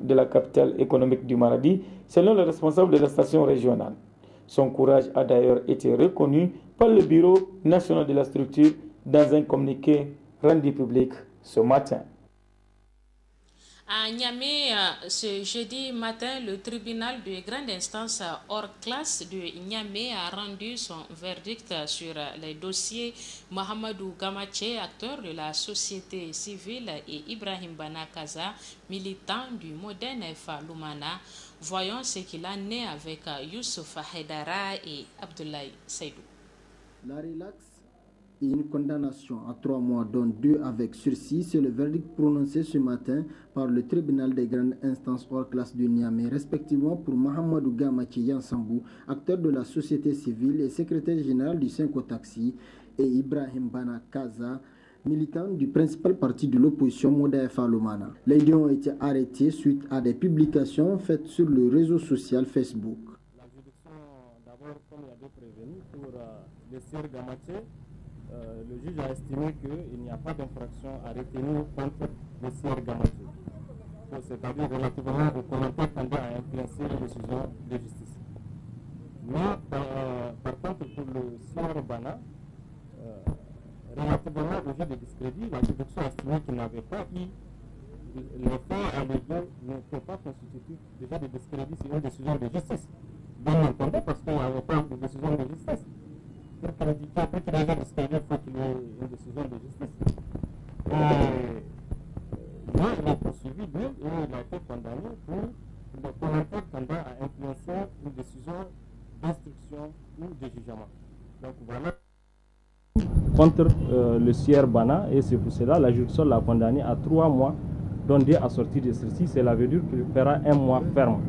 de la capitale économique du Maradi, selon le responsable de la station régionale. Son courage a d'ailleurs été reconnu par le Bureau national de la structure dans un communiqué rendu public ce matin. À Niamey, ce jeudi matin, le tribunal de grande instance hors classe de Niamey a rendu son verdict sur les dossiers Mohamedou Gamache, acteur de la société civile, et Ibrahim Bana Kaza, militant du Modern FA Lumana. Voyons ce qu'il en est avec Youssouf Haidara et Abdoulaye Seydou. La relaxe et une condamnation à 3 mois, dont 2 avec sursis, c'est le verdict prononcé ce matin par le tribunal des grandes instances hors classe de Niamey, respectivement pour Mohamedou Gamache Yansambou, acteur de la société civile et secrétaire général du Synco Taxi, et Ibrahim Bana Kaza, militant du principal parti de l'opposition Modern FA Lumana. Les deux ont été arrêtés suite à des publications faites sur le réseau social Facebook. La juridiction, d'abord, comme il y a deux prévenus, pour le sieur Gamache, le juge a estimé qu'il n'y a pas d'infraction à retenir contre le sieur Gamache. C'est-à-dire relativement au commentaire tendant à influencer les décisions de justice. Mais par contre, pour le sieur Bana, relativement au jeu de discrédit, la juridiction a estimé qu'il n'avait pas eu les faits allégués n'étaient pas constitutifs déjà de discrédit sur une décision de justice. Bien entendu, parce qu'il n'y avait pas de décision de justice. Pour que les gens discrédit, il faut qu'il y ait une décision de justice. Là, il est poursuivi, lui, et il a été condamné pour le commentaire tendant à influencer une décision d'instruction ou de jugement. Donc voilà. Contre le sieur Bana, et c'est pour cela la juridiction l'a condamné à 3 mois, dont 2 assortis de ceci. Cela veut dire qu'il fera 1 mois ferme.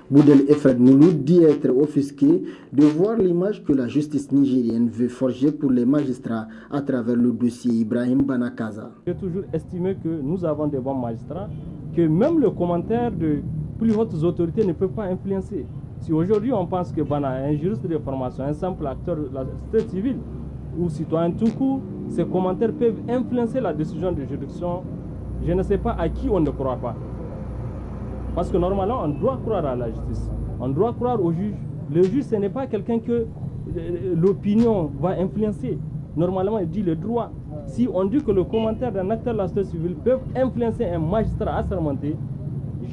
Boudel Efred Mouloud dit être offusqué de voir l'image que la justice nigérienne veut forger pour les magistrats à travers le dossier Ibrahim Bana Kaza. J'ai toujours estimé que nous avons des bons magistrats, que même le commentaire de plus hautes autorités ne peut pas influencer. Si aujourd'hui on pense que Bana est un juriste de formation, un simple acteur de la société civile ou citoyen tout court, ces commentaires peuvent influencer la décision de juridiction. Je ne sais pas à qui on ne croit pas. Parce que normalement, on doit croire à la justice. On doit croire au juge. Le juge, ce n'est pas quelqu'un que l'opinion va influencer. Normalement, il dit le droit. Si on dit que le commentaire d'un acteur de la société civile peut influencer un magistrat assermenté,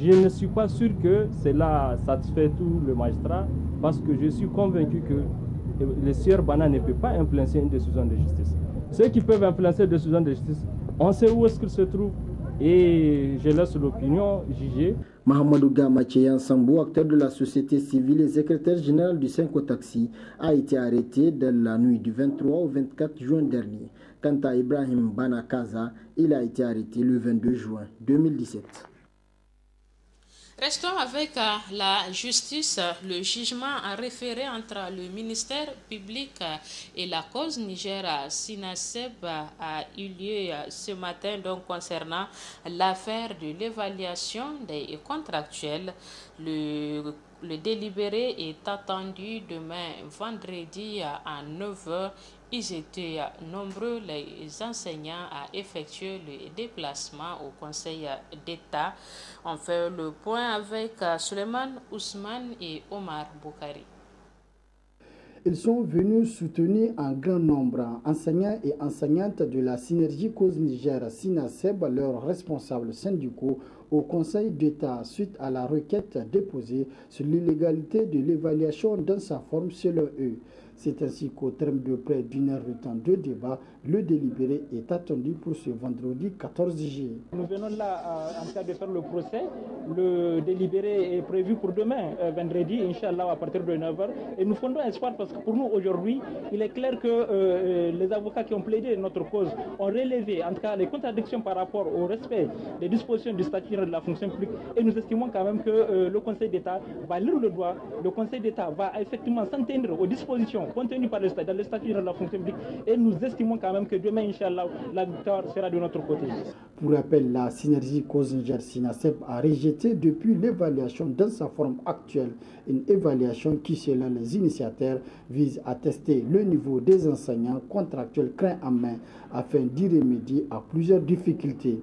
je ne suis pas sûr que cela satisfait tout le magistrat, parce que je suis convaincu que le sieur Bana ne peut pas influencer une décision de justice. Ceux qui peuvent influencer une décision de justice, on sait où est-ce qu'ils se trouvent. Et je laisse l'opinion juger. Mohamedou Gamache Yansambou, acteur de la société civile et secrétaire général du Synco Taxi, a été arrêté dans la nuit du 23 au 24 juin dernier. Quant à Ibrahim Bana Kaza, il a été arrêté le 22 juin 2017. Restons avec la justice. Le jugement en référé entre le ministère public et la cause Niger Sinaseb a eu lieu ce matin, donc concernant l'affaire de l'évaluation des contractuels. Le délibéré est attendu demain vendredi à 9h. Ils étaient nombreux, les enseignants, à effectuer le déplacement au Conseil d'État. On fait le point avec Suleiman Ousmane et Omar Boukari. Ils sont venus soutenir en grand nombre enseignants et enseignantes de la synergie cause Niger Sinaseb, leurs responsables syndicaux, au Conseil d'État suite à la requête déposée sur l'illégalité de l'évaluation dans sa forme selon eux. C'est ainsi qu'au terme de près d'une heure de temps de débat, le délibéré est attendu pour ce vendredi 14 juillet. Nous venons là en train de faire le procès. Le délibéré est prévu pour demain, vendredi, Inch'Allah, à partir de 9h. Et nous fondons espoir parce que pour nous, aujourd'hui, il est clair que les avocats qui ont plaidé notre cause ont relevé, en tout cas, les contradictions par rapport au respect des dispositions du statut de la fonction publique. Et nous estimons quand même que le Conseil d'État va lire le droit. Le Conseil d'État va effectivement s'en tenir aux dispositions contenues par le statut de la fonction publique. Et nous estimons quand même que demain, Inch'Allah, la victoire sera de notre côté. Pour rappel, la synergie cause Niger Sinaseb a rejeté depuis l'évaluation dans sa forme actuelle une évaluation qui, selon les initiateurs, vise à tester le niveau des enseignants contractuels craint en main afin d'y remédier à plusieurs difficultés.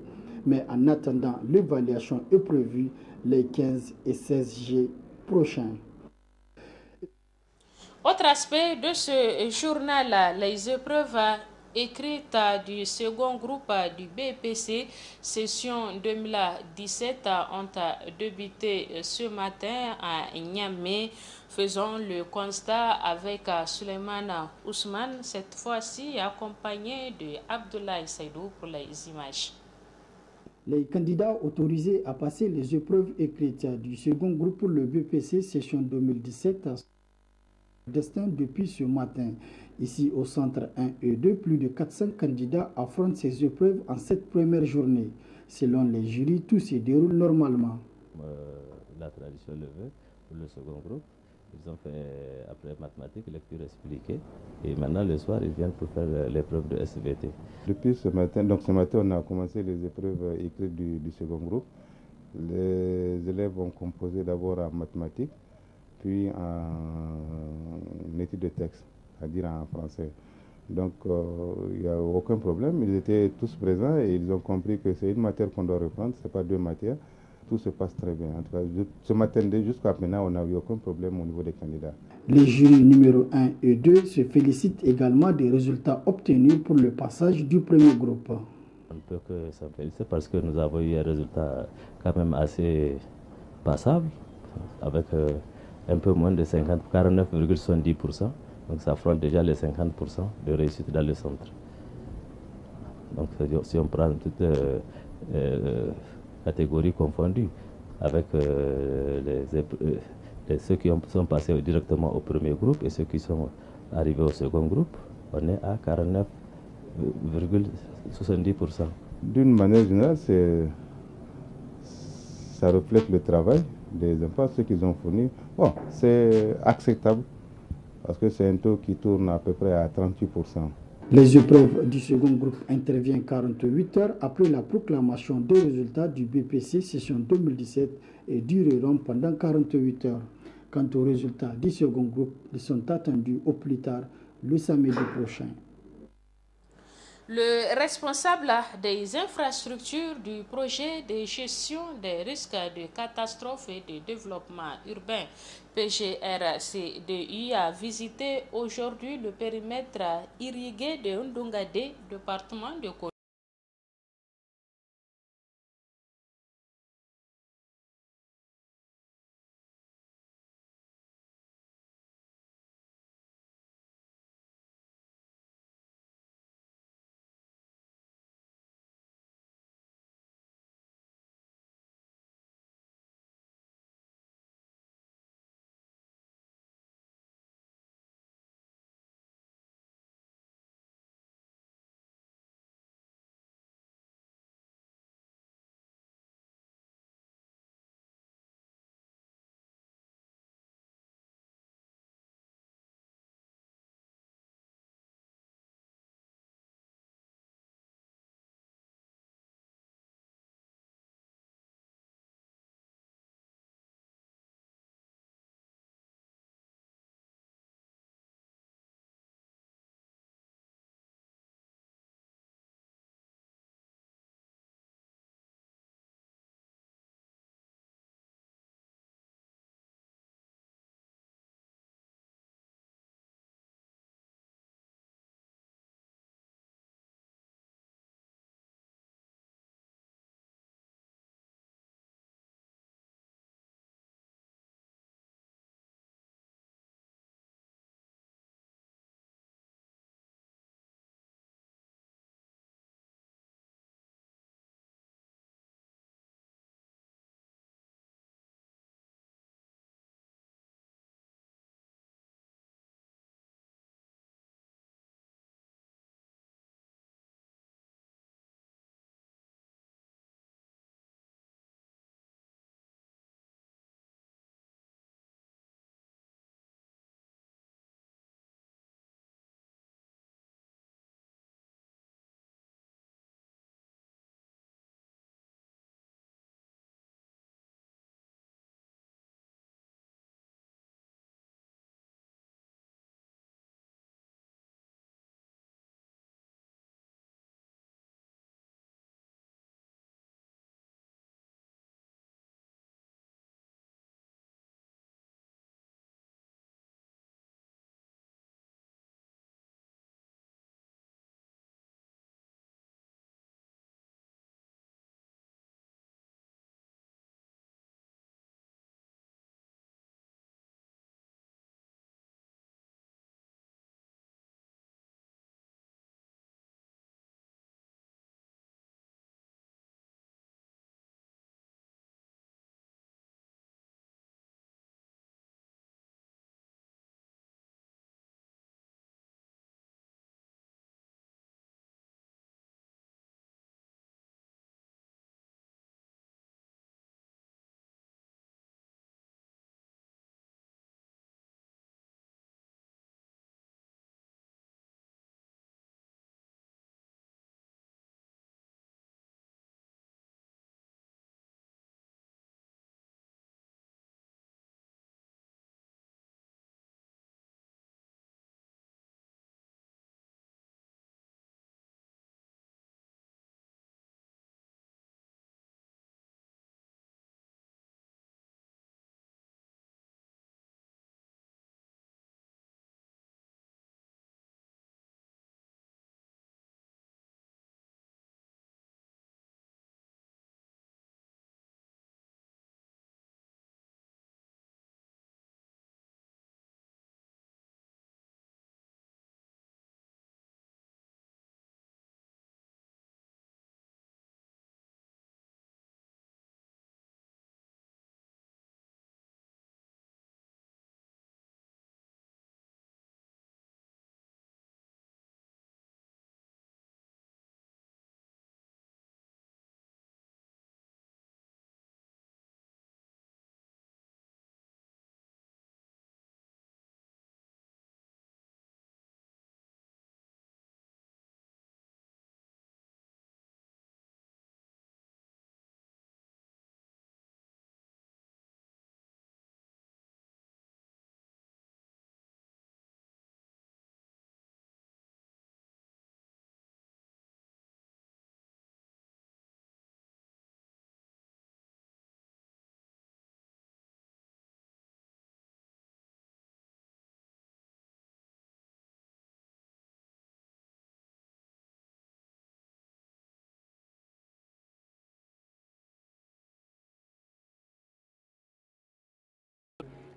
Mais en attendant, l'évaluation est prévue les 15 et 16 juillet prochains. Autre aspect de ce journal, les épreuves écrites du second groupe du BPC, session 2017, ont débuté ce matin à Niamey. Faisons le constat avec Suleiman Ousmane, cette fois-ci accompagné de Abdoulaye Saïdou pour les images. Les candidats autorisés à passer les épreuves écrites du second groupe pour le BPC session 2017 destin depuis ce matin. Ici au centre 1 et 2, plus de 400 candidats affrontent ces épreuves en cette première journée. Selon les jurys, tout se déroule normalement. La tradition levée pour le second groupe. Ils ont fait après mathématiques, lecture expliquée. Et maintenant le soir, ils viennent pour faire l'épreuve de SVT. Depuis ce matin, on a commencé les épreuves écrites du second groupe. Les élèves ont composé d'abord en mathématiques, puis en études de texte, c'est-à-dire en français. Donc il n'y a aucun problème, ils étaient tous présents et ils ont compris que c'est une matière qu'on doit reprendre, ce n'est pas deux matières. Tout se passe très bien. En tout cas, ce matin, jusqu'à maintenant, on n'a eu aucun problème au niveau des candidats. Les jurys numéro 1 et 2 se félicitent également des résultats obtenus pour le passage du premier groupe. On ne peut que s'en féliciter parce que nous avons eu un résultat quand même assez passable, avec un peu moins de 49,70%. Donc ça affronte déjà les 50% de réussite dans le centre. Donc si on prend toutes catégories confondues, avec ceux qui sont passés directement au premier groupe et ceux qui sont arrivés au second groupe, on est à 49,70%. D'une manière générale, ça reflète le travail des enfants, ceux qu'ils ont fourni. Bon, c'est acceptable parce que c'est un taux qui tourne à peu près à 38%. Les épreuves du second groupe interviennent 48 heures après la proclamation des résultats du BPC session 2017 et dureront pendant 48 heures. Quant aux résultats du second groupe, ils sont attendus au plus tard le samedi prochain. Le responsable des infrastructures du projet de gestion des risques de catastrophes et de développement urbain PGRCDI a visité aujourd'hui le périmètre irrigué de Ndongade, département de Kogi.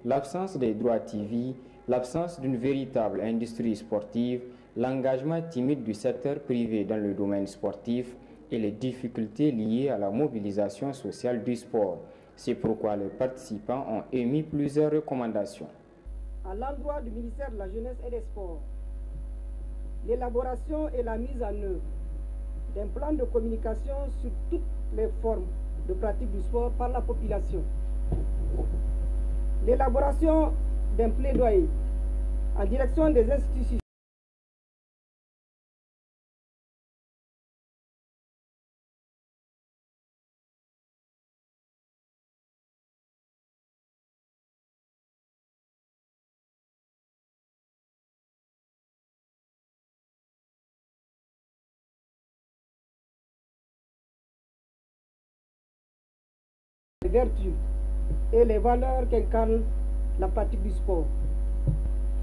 l'absence des droits TV, l'absence d'une véritable industrie sportive, l'engagement timide du secteur privé dans le domaine sportif et les difficultés liées à la mobilisation sociale du sport. C'est pourquoi les participants ont émis plusieurs recommandations. À l'endroit du ministère de la Jeunesse et des Sports, l'élaboration et la mise en œuvre d'un plan de communication sur toutes les formes de pratique du sport par la population. L'élaboration d'un plaidoyer en direction des institutions les vertus et les valeurs qu'incarne la pratique du sport.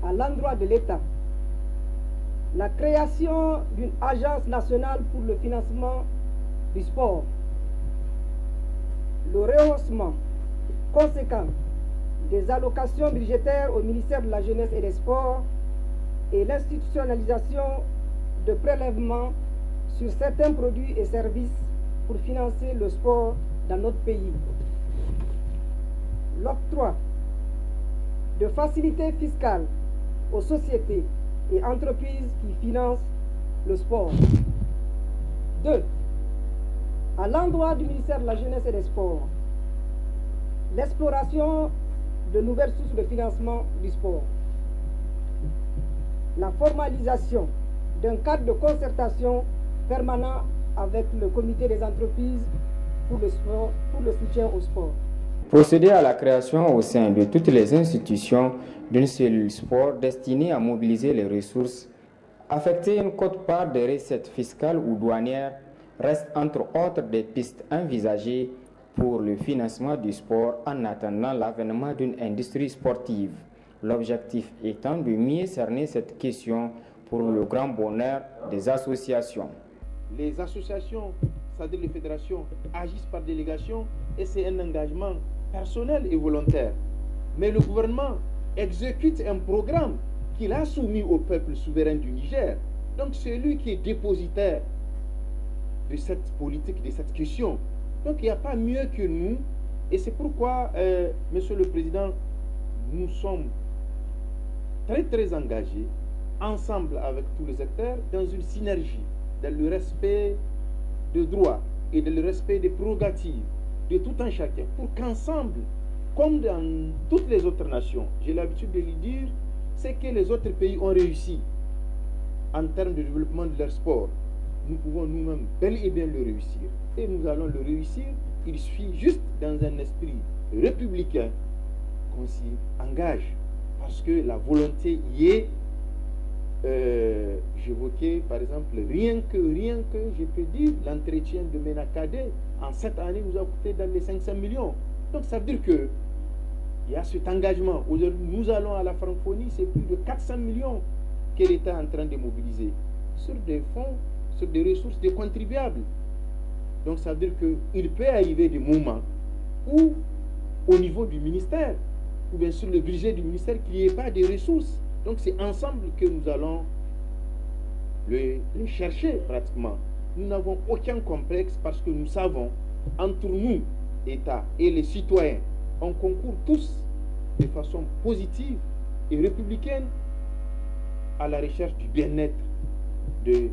À l'endroit de l'État, la création d'une agence nationale pour le financement du sport, le rehaussement conséquent des allocations budgétaires au ministère de la Jeunesse et des Sports et l'institutionnalisation de prélèvements sur certains produits et services pour financer le sport dans notre pays. L'octroi de facilités fiscales aux sociétés et entreprises qui financent le sport. 2. À l'endroit du ministère de la Jeunesse et des Sports, l'exploration de nouvelles sources de financement du sport. La formalisation d'un cadre de concertation permanent avec le comité des entreprises pour le soutien au sport. Procéder à la création au sein de toutes les institutions d'une cellule sport destinée à mobiliser les ressources, affecter une quote-part des recettes fiscales ou douanières reste entre autres des pistes envisagées pour le financement du sport en attendant l'avènement d'une industrie sportive. L'objectif étant de mieux cerner cette question pour le grand bonheur des associations. Les associations, c'est-à-dire les fédérations, agissent par délégation et c'est un engagement personnel et volontaire. Mais le gouvernement exécute un programme qu'il a soumis au peuple souverain du Niger. Donc c'est lui qui est dépositaire de cette politique, de cette question. Donc il n'y a pas mieux que nous. Et c'est pourquoi, Monsieur le Président, nous sommes très engagés, ensemble avec tous les acteurs, dans une synergie, dans le respect des droits et dans le respect des prérogatives de tout un chacun, pour qu'ensemble, comme dans toutes les autres nations, j'ai l'habitude de le dire, c'est que les autres pays ont réussi en termes de développement de leur sport. Nous pouvons nous-mêmes bel et bien le réussir. Et nous allons le réussir. Il suffit juste dans un esprit républicain qu'on s'y engage. Parce que la volonté y est. J'évoquais par exemple rien que je peux dire l'entretien de Ménacadé en 7 années nous a coûté dans les 500 millions. Donc ça veut dire que il y a cet engagement. Aujourd'hui nous allons à la francophonie, c'est plus de 400 millions que l'État est en train de mobiliser sur des fonds, sur des ressources des contribuables. Donc ça veut dire qu'il peut arriver des moments où au niveau du ministère ou bien sur le budget du ministère qu'il n'y ait pas de ressources. Donc c'est ensemble que nous allons les chercher pratiquement. Nous n'avons aucun complexe parce que nous savons, entre nous, État et les citoyens, on concourt tous de façon positive et républicaine à la recherche du bien-être de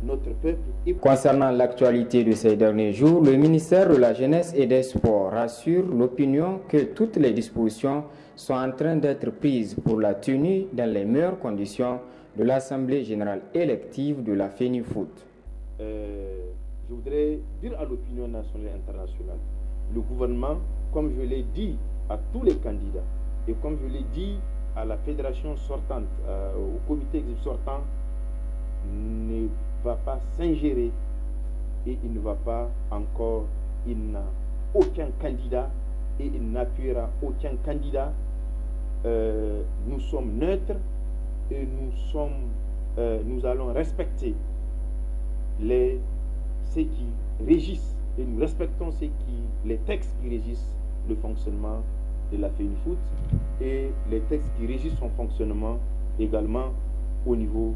notre peuple. Concernant l'actualité de ces derniers jours, le ministère de la Jeunesse et des Sports rassure l'opinion que toutes les dispositions sont en train d'être prises pour la tenue dans les meilleures conditions de l'Assemblée générale élective de la FENIFOOT. Je voudrais dire à l'opinion nationale et internationale, le gouvernement, comme je l'ai dit à tous les candidats, et comme je l'ai dit à la fédération sortante, au comité exécutif sortant, ne va pas s'ingérer et il ne va pas encore, il n'a aucun candidat et il n'appuiera aucun candidat. Nous sommes neutres et nous allons respecter ce qui régissent et nous respectons les textes qui régissent le fonctionnement de la FENIFOOT et les textes qui régissent son fonctionnement également au niveau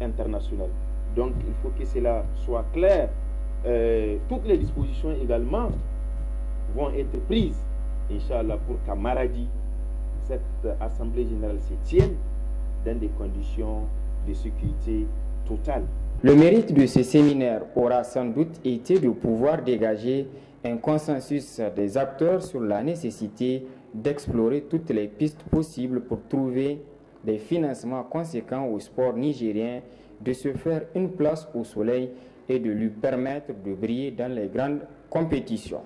international. Donc il faut que cela soit clair. Toutes les dispositions également vont être prises, Inch'Allah, pour qu'à Maradi, cette Assemblée générale se tienne dans des conditions de sécurité totale. Le mérite de ce séminaire aura sans doute été de pouvoir dégager un consensus des acteurs sur la nécessité d'explorer toutes les pistes possibles pour trouver des financements conséquents au sport nigérien, de se faire une place au soleil et de lui permettre de briller dans les grandes compétitions.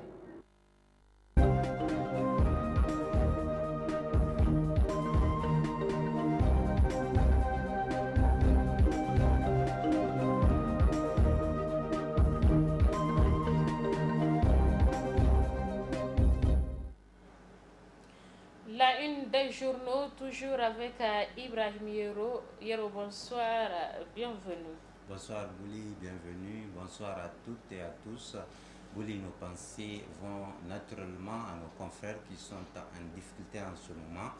La une des journaux, toujours avec Ibrahim Yero. Yero, bonsoir, bienvenue. Bonsoir Bouli, bienvenue. Bonsoir à toutes et à tous. Bouli, nos pensées vont naturellement à nos confrères qui sont en difficulté en ce moment.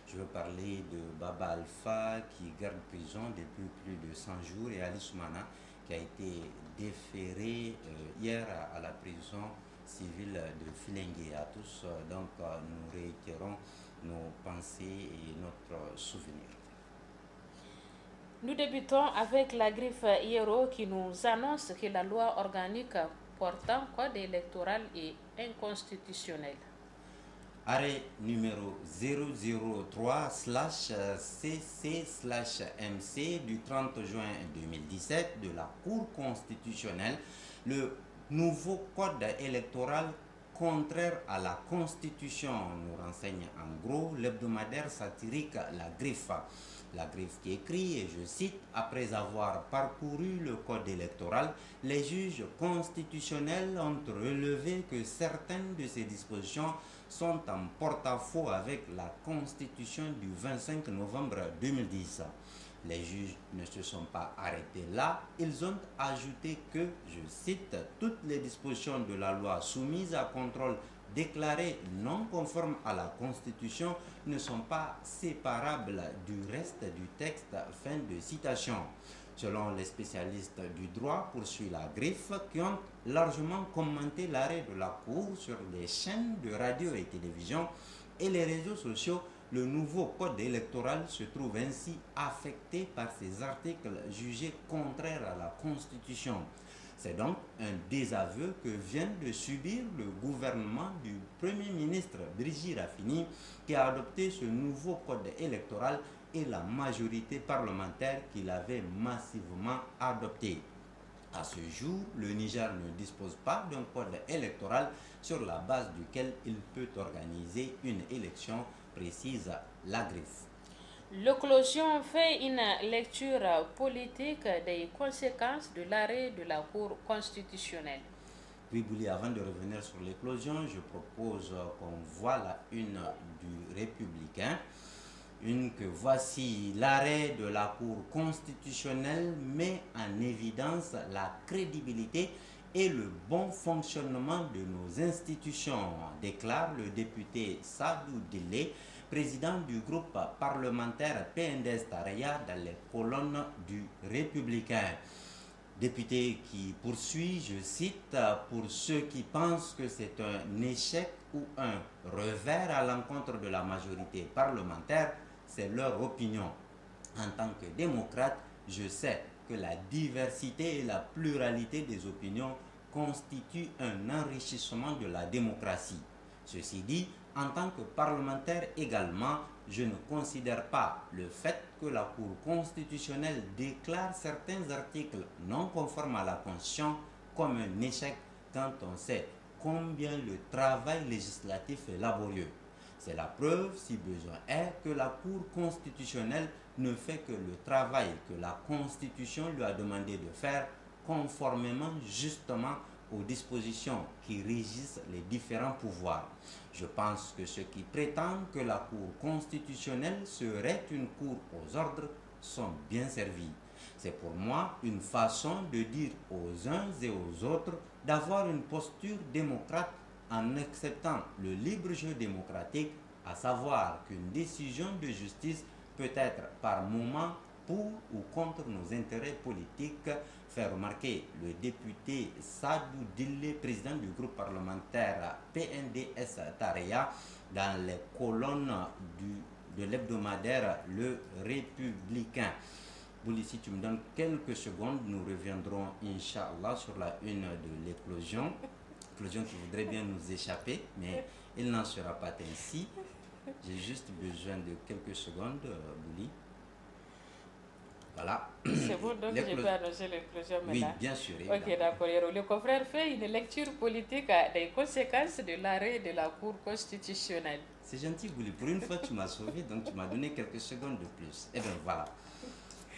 Je veux parler de Baba Alpha qui garde prison depuis plus de 100 jours et Ali Soumana qui a été déféré hier à la prison civile de Filengue. À tous, donc nous réitérons nos pensées et notre souvenir. Nous débutons avec la griffe Hiero qui nous annonce que la loi organique portant code électoral est inconstitutionnelle. Arrêt numéro 003/CC/MC du 30 juin 2017 de la Cour constitutionnelle, le nouveau code électoral contraire à la Constitution, nous renseigne en gros l'hebdomadaire satirique La Griffe. La Griffe qui écrit, et je cite, « Après avoir parcouru le code électoral, les juges constitutionnels ont relevé que certaines de ces dispositions sont en porte-à-faux avec la Constitution du 25 novembre 2010. Les juges ne se sont pas arrêtés là, ils ont ajouté que, je cite, « Toutes les dispositions de la loi soumises à contrôle déclarées non conformes à la Constitution ne sont pas séparables du reste du texte ». Fin de citation. Selon les spécialistes du droit, poursuit La Griffe, qui ont largement commenté l'arrêt de la Cour sur les chaînes de radio et télévision et les réseaux sociaux, le nouveau code électoral se trouve ainsi affecté par ces articles jugés contraires à la Constitution. C'est donc un désaveu que vient de subir le gouvernement du Premier ministre Brigitte Raffini qui a adopté ce nouveau code électoral et la majorité parlementaire qui l'avait massivement adopté. À ce jour, le Niger ne dispose pas d'un code électoral sur la base duquel il peut organiser une élection, précise La Griffe. L'éclosion fait une lecture politique des conséquences de l'arrêt de la Cour constitutionnelle. Oui, Bouli, avant de revenir sur l'éclosion, je propose qu'on voit la une du Républicain. Une que voici, l'arrêt de la Cour constitutionnelle met en évidence la crédibilité et le bon fonctionnement de nos institutions, déclare le député Sadou Dile, président du groupe parlementaire PNDS Taraya dans les colonnes du Républicain. Député qui poursuit, je cite, « Pour ceux qui pensent que c'est un échec ou un revers à l'encontre de la majorité parlementaire, c'est leur opinion. En tant que démocrate, je sais que la diversité et la pluralité des opinions constituent un enrichissement de la démocratie. Ceci dit, en tant que parlementaire également, je ne considère pas le fait que la Cour constitutionnelle déclare certains articles non conformes à la Constitution comme un échec quand on sait combien le travail législatif est laborieux. C'est la preuve, si besoin est, que la Cour constitutionnelle ne fait que le travail que la Constitution lui a demandé de faire conformément justement aux dispositions qui régissent les différents pouvoirs. Je pense que ceux qui prétendent que la Cour constitutionnelle serait une cour aux ordres sont bien servis. C'est pour moi une façon de dire aux uns et aux autres d'avoir une posture démocrate en acceptant le libre jeu démocratique à savoir qu'une décision de justice peut être par moment pour ou contre nos intérêts politiques, fait remarquer le député Sadou Dille, président du groupe parlementaire PNDS Tareya, dans les colonnes de l'hebdomadaire Le Républicain. Bouli, si tu me donnes quelques secondes, nous reviendrons, Inch'Allah, sur la une de l'éclosion. Éclosion qui voudrait bien nous échapper, mais il n'en sera pas ainsi. J'ai juste besoin de quelques secondes, Bouli. Voilà. C'est bon, donc je peux annoncer l'éclosion maintenant. Oui, bien sûr. Ok, d'accord. Le confrère fait une lecture politique des conséquences de l'arrêt de la Cour constitutionnelle. C'est gentil, Bouli. Pour une fois, tu m'as sauvé, donc tu m'as donné quelques secondes de plus. Eh bien, voilà.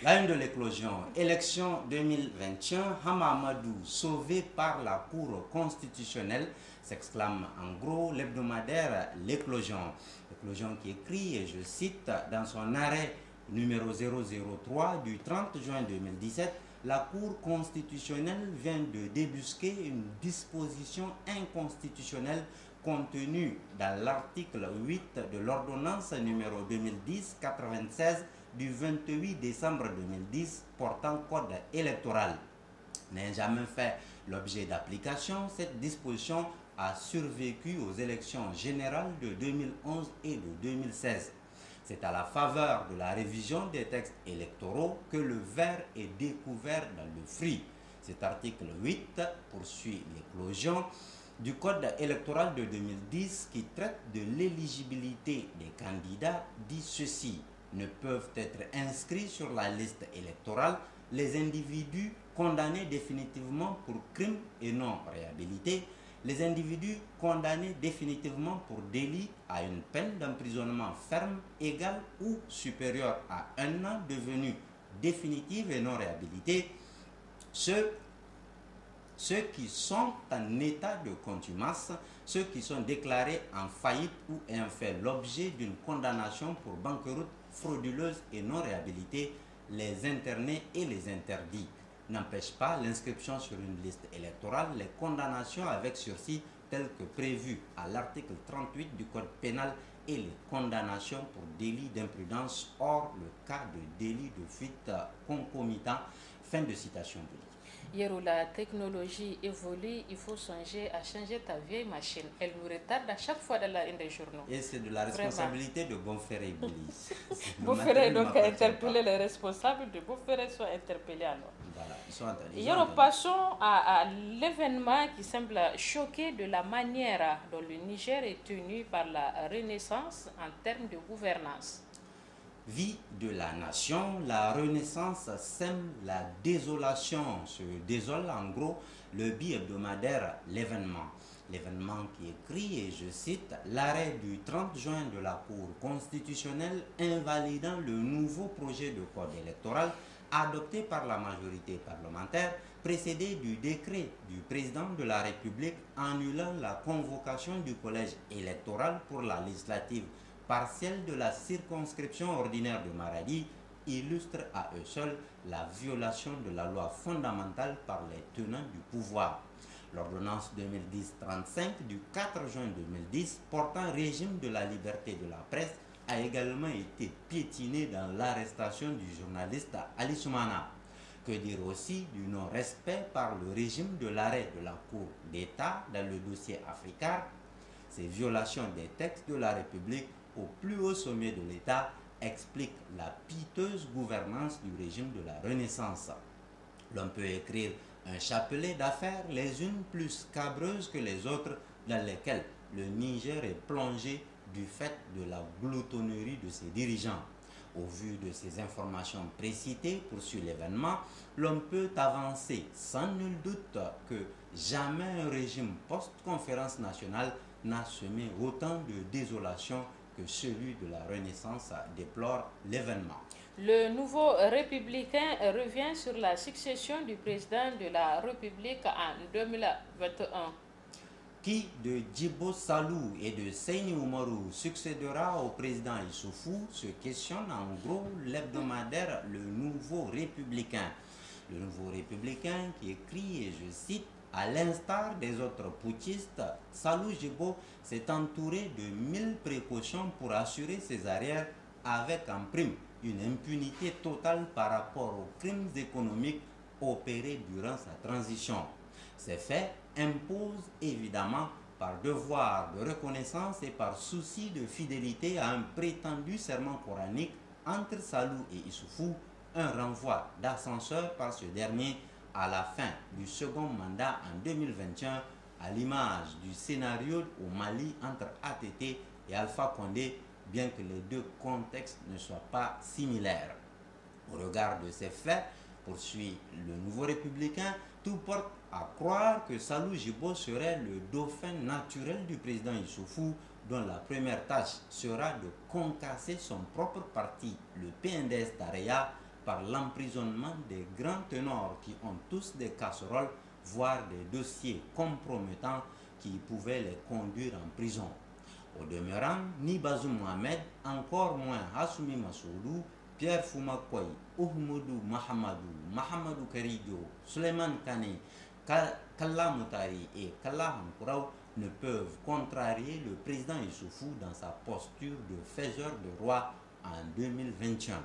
La une de l'éclosion. Élection 2021. Hamamadou, sauvé par la Cour constitutionnelle, s'exclame en gros l'hebdomadaire L'éclosion. L'éclosion qui écrit, et je cite, dans son arrêt numéro 003 du 30 juin 2017, la Cour constitutionnelle vient de débusquer une disposition inconstitutionnelle contenue dans l'article 8 de l'ordonnance numéro 2010-96 du 28 décembre 2010 portant code électoral. N'a jamais fait l'objet d'application, cette disposition a survécu aux élections générales de 2011 et de 2016. C'est à la faveur de la révision des textes électoraux que le ver est découvert dans le fruit. Cet article 8 poursuit l'éclosion du code électoral de 2010 qui traite de l'éligibilité des candidats, dit ceci: ne peuvent être inscrits sur la liste électorale les individus condamnés définitivement pour crimes et non réhabilités, les individus condamnés définitivement pour délit à une peine d'emprisonnement ferme égale ou supérieure à 1 an devenue définitive et non réhabilitée, ceux qui sont en état de contumace, ceux qui sont déclarés en faillite ou ayant fait l'objet d'une condamnation pour banqueroute frauduleuse et non réhabilitée, les internés et les interdits. N'empêche pas l'inscription sur une liste électorale les condamnations avec sursis telles que prévues à l'article 38 du Code pénal et les condamnations pour délit d'imprudence hors le cas de délit de fuite concomitant. Fin de citation. Hier où la technologie évolue, il faut songer à changer ta vieille machine. Elle nous retarde à chaque fois dans la une des journaux. Et c'est de la responsabilité de Bonferré et Bouli. Bonferré donc a interpellé les responsables de Bonferré sont interpellés alors. Voilà, ils sont entendus. Hier, nous passons à l'événement qui semble choquer de la manière dont le Niger est tenu par la Renaissance en termes de gouvernance. Vie de la nation, la Renaissance sème la désolation. Se désole en gros le bi-hebdomadaire L'événement. L'événement qui écrit, et je cite, l'arrêt du 30 juin de la Cour constitutionnelle invalidant le nouveau projet de code électoral adopté par la majorité parlementaire, précédé du décret du président de la République annulant la convocation du collège électoral pour la législative partielle de la circonscription ordinaire de Maradi, illustre à eux seuls la violation de la loi fondamentale par les tenants du pouvoir. L'ordonnance 2010-35 du 4 juin 2010 portant régime de la liberté de la presse a également été piétinée dans l'arrestation du journaliste Ali Soumana. Que dire aussi du non-respect par le régime de l'arrêt de la Cour d'État dans le dossier Africa. Ces violations des textes de la République au plus haut sommet de l'État expliquent la piteuse gouvernance du régime de la Renaissance. L'on peut écrire un chapelet d'affaires, les unes plus scabreuses que les autres, dans lesquelles le Niger est plongé du fait de la gloutonnerie de ses dirigeants. Au vu de ces informations précitées, poursuit l'événement, l'on peut avancer sans nul doute que jamais un régime post-conférence nationale n'a semé autant de désolation que celui de la Renaissance, déplore l'événement. Le nouveau républicain revient sur la succession du président de la République en 2021. Qui de Djibo Salou et de Seyni Oumarou succédera au président Issoufou se questionne en gros l'hebdomadaire Le Nouveau Républicain. Le Nouveau Républicain qui écrit, et je cite, À l'instar des autres putschistes, Salou Djibo s'est entouré de 1000 précautions pour assurer ses arrières avec en prime une impunité totale par rapport aux crimes économiques opérés durant sa transition. Ces faits imposent évidemment par devoir de reconnaissance et par souci de fidélité à un prétendu serment coranique entre Salou et Issoufou, un renvoi d'ascenseur par ce dernier à la fin du second mandat en 2021, à l'image du scénario au Mali entre ATT et Alpha Condé, bien que les deux contextes ne soient pas similaires. Au regard de ces faits, poursuit le Nouveau Républicain, tout porte à croire que Salou Djibo serait le dauphin naturel du président Issoufou, dont la première tâche sera de concasser son propre parti, le PNDS Tareya, par l'emprisonnement des grands ténors qui ont tous des casseroles, voire des dossiers compromettants qui pouvaient les conduire en prison. Au demeurant, ni Bazoum Mohamed, encore moins Hassoumi Massoudou, Pierre Foumakoy, Oumoudou Mahamadou Karidio, Suleiman Kane, Kalla Moutari et Kalla Hankouraou ne peuvent contrarier le président Issoufou dans sa posture de faiseur de roi en 2021.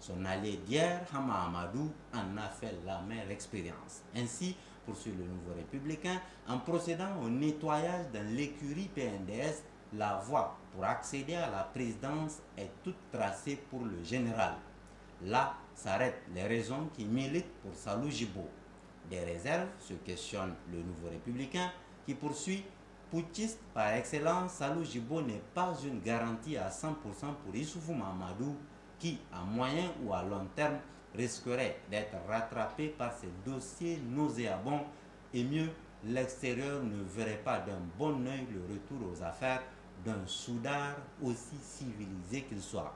Son allié d'hier, Hama Amadou, en a fait l'amère expérience. Ainsi, poursuit le Nouveau Républicain, en procédant au nettoyage dans l'écurie PNDS, la voie pour accéder à la présidence est toute tracée pour le général. Là s'arrêtent les raisons qui militent pour Salou Djibo. Des réserves, se questionne le Nouveau Républicain, qui poursuit: putschiste par excellence, Salou Djibo n'est pas une garantie à 100% pour Issoufou Mahamadou, qui, à moyen ou à long terme, risquerait d'être rattrapé par ces dossiers nauséabonds, et mieux, l'extérieur ne verrait pas d'un bon œil le retour aux affaires d'un soudard aussi civilisé qu'il soit.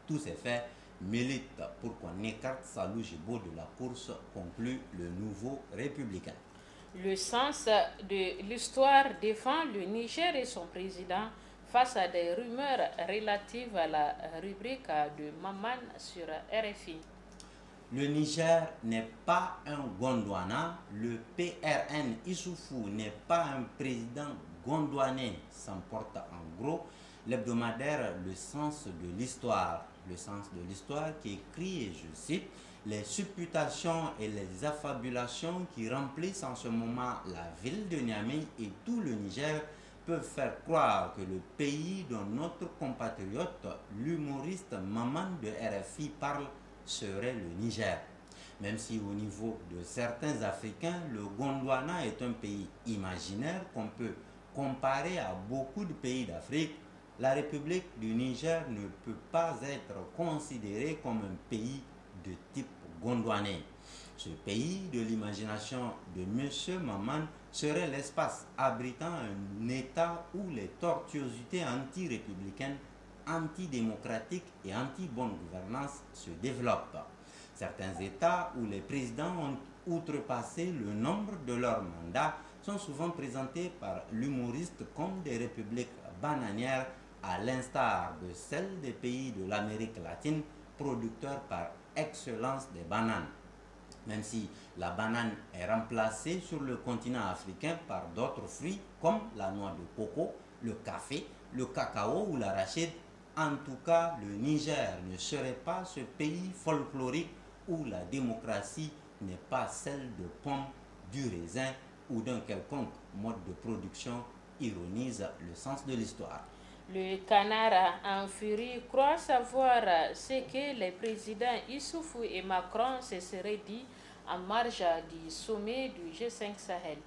Tous ces faits militent pour qu'on écarte Salou Djibo de la course, conclut le Nouveau Républicain. Le sens de l'histoire défend le Niger et son président face à des rumeurs relatives à la rubrique de Maman sur RFI. Le Niger n'est pas un Gondwana, le PRN Issoufou n'est pas un président gondwanais, s'emporte en gros l'hebdomadaire Le Sens de l'Histoire. Le Sens de l'Histoire qui écrit, et je cite, « Les supputations et les affabulations qui remplissent en ce moment la ville de Niamey et tout le Niger peuvent faire croire que le pays dont notre compatriote, l'humoriste Maman de RFI parle, serait le Niger. Même si au niveau de certains Africains, le Gondwana est un pays imaginaire qu'on peut comparer à beaucoup de pays d'Afrique, la République du Niger ne peut pas être considérée comme un pays de type gondwanais. Ce pays de l'imagination de M. Maman serait l'espace abritant un État où les tortuosités anti-républicaines, antidémocratiques et anti-bonne gouvernance se développent. Certains États où les présidents ont outrepassé le nombre de leurs mandats sont souvent présentés par l'humoriste comme des républiques bananières, à l'instar de celles des pays de l'Amérique latine, producteurs par excellence des bananes. Même si la banane est remplacée sur le continent africain par d'autres fruits comme la noix de coco, le café, le cacao ou l'arachide, en tout cas le Niger ne serait pas ce pays folklorique où la démocratie n'est pas celle de pommes, du raisin ou d'un quelconque mode de production, ironise Le Sens de l'Histoire. Le canard en furie croit savoir ce que les présidents Issoufou et Macron se seraient dit en marge du sommet du G5 Sahel.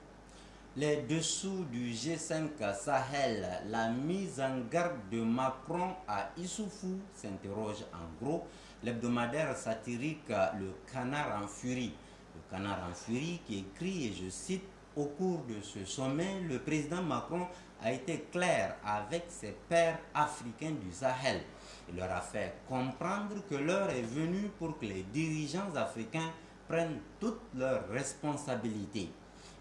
Les dessous du G5 Sahel, la mise en garde de Macron à Issoufou, s'interroge en gros l'hebdomadaire satirique Le Canard en furie. Le Canard en furie qui écrit, et je cite, « Au cours de ce sommet, le président Macron a été clair avec ses pairs africains du Sahel. Il leur a fait comprendre que l'heure est venue pour que les dirigeants africains prennent toutes leurs responsabilités.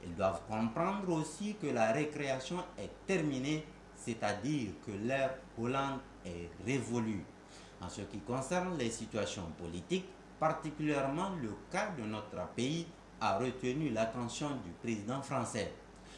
Ils doivent comprendre aussi que la récréation est terminée, c'est-à-dire que l'ère Hollande est révolue. En ce qui concerne les situations politiques, particulièrement le cas de notre pays, a retenu l'attention du président français.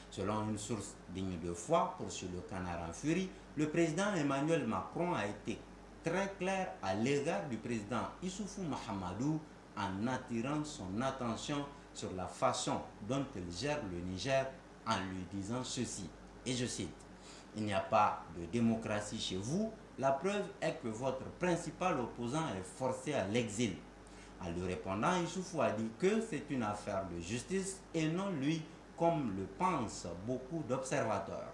Selon une source digne de foi, poursuit le Canard en furie, le président Emmanuel Macron a été très clair à l'égard du président Issoufou Mahamadou en attirant son attention sur la façon dont il gère le Niger en lui disant ceci, et je cite, « Il n'y a pas de démocratie chez vous, la preuve est que votre principal opposant est forcé à l'exil. » En lui répondant, Issoufou a dit que c'est une affaire de justice et non lui, comme le pensent beaucoup d'observateurs.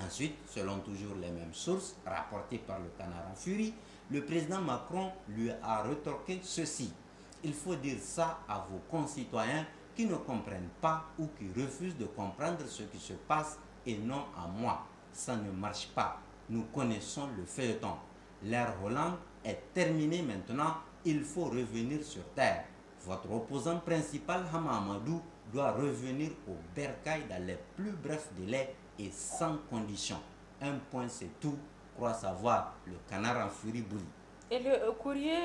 Ensuite, selon toujours les mêmes sources rapportées par le Canard en furie, le président Macron lui a rétorqué ceci. « Il faut dire ça à vos concitoyens qui ne comprennent pas ou qui refusent de comprendre ce qui se passe et non à moi. Ça ne marche pas. Nous connaissons le feuilleton. L'ère Hollande est terminée maintenant. Il faut revenir sur terre. Votre opposant principal, Hama Amadou, doit revenir au bercail dans les plus brefs délais et sans condition. Un point c'est tout, croit savoir le Canard en furie bouli. » Et le courrier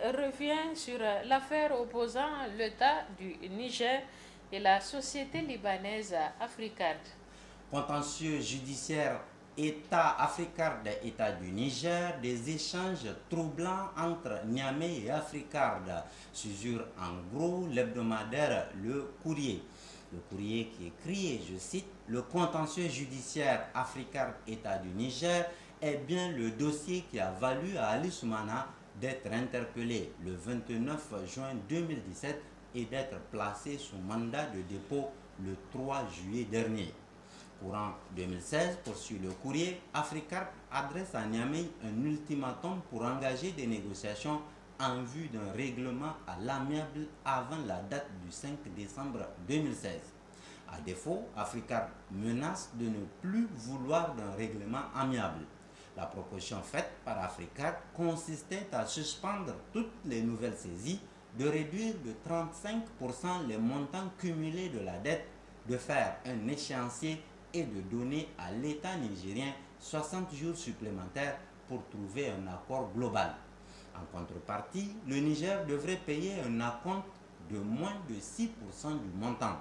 revient sur l'affaire opposant l'État du Niger et la société libanaise Africard. Contentieux judiciaire État Africard et État du Niger, des échanges troublants entre Niamey et Africard, sur en gros l'hebdomadaire Le Courrier. Le Courrier qui écrit, et je cite, « Le contentieux judiciaire Africard État du Niger est bien le dossier qui a valu à Ali Soumana d'être interpellé le 29 juin 2017 et d'être placé sous mandat de dépôt le 3 juillet dernier. Courant 2016, poursuit le Courrier, Africard adresse à Niamey un ultimatum pour engager des négociations en vue d'un règlement à l'amiable avant la date du 5 décembre 2016. À défaut, Africard menace de ne plus vouloir d'un règlement amiable. La proposition faite par Africard consistait à suspendre toutes les nouvelles saisies, de réduire de 35% les montants cumulés de la dette, de faire un échéancier et de donner à l'État nigérien 60 jours supplémentaires pour trouver un accord global. En contrepartie, le Niger devrait payer un acompte de moins de 6% du montant.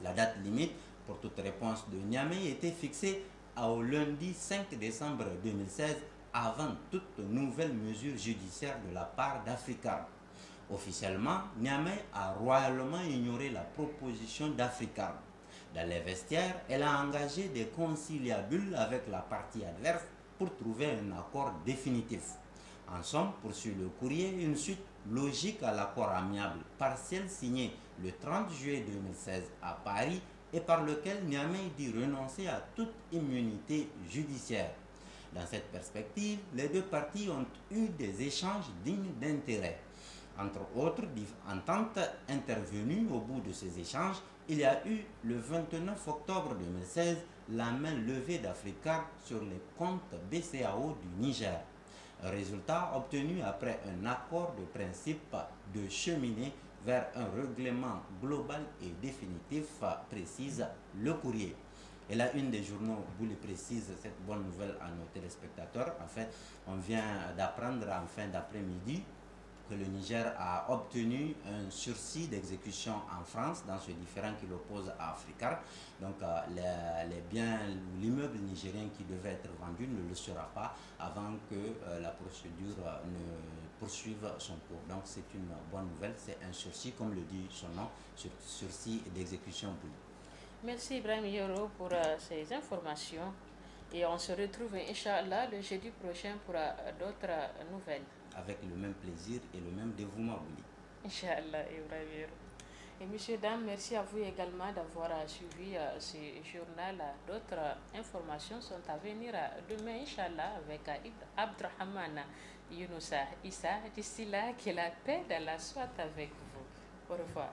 La date limite pour toute réponse de Niamey était fixée au lundi 5 décembre 2016 avant toute nouvelle mesure judiciaire de la part d'Africard. Officiellement, Niamey a royalement ignoré la proposition d'Africard. Dans les vestiaires, elle a engagé des conciliabules avec la partie adverse pour trouver un accord définitif. En somme, poursuit le Courrier, une suite logique à l'accord amiable partiel signé le 30 juillet 2016 à Paris et par lequel Niamey dit renoncer à toute immunité judiciaire. Dans cette perspective, les deux parties ont eu des échanges dignes d'intérêt. Entre autres ententes intervenues au bout de ces échanges, il y a eu le 29 octobre 2016 la main levée d'Africard sur les comptes BCAO du Niger. Un résultat obtenu après un accord de principe de cheminer vers un règlement global et définitif, précise le Courrier. Et la une des journaux vous le précise cette bonne nouvelle à nos téléspectateurs. En fait, on vient d'apprendre en fin d'après-midi que le Niger a obtenu un sursis d'exécution en France dans ce différend qui l'oppose à Africard. Donc les biens, l'immeuble nigérien qui devait être vendu ne le sera pas avant que la procédure ne poursuive son cours. Donc c'est une bonne nouvelle, c'est un sursis, comme le dit son nom, sursis d'exécution. Merci Ibrahim Yoro pour ces informations et on se retrouve Inch'Allah le jeudi prochain pour d'autres nouvelles. Avec le même plaisir et le même dévouement. Inch'Allah, Ibrahim Yoro. Et messieurs, dames, merci à vous également d'avoir suivi ce journal. D'autres informations sont à venir demain, Inch'Allah, avec Abdrahman Younousa Issa. D'ici là, que la paix de la soit avec vous. Au revoir.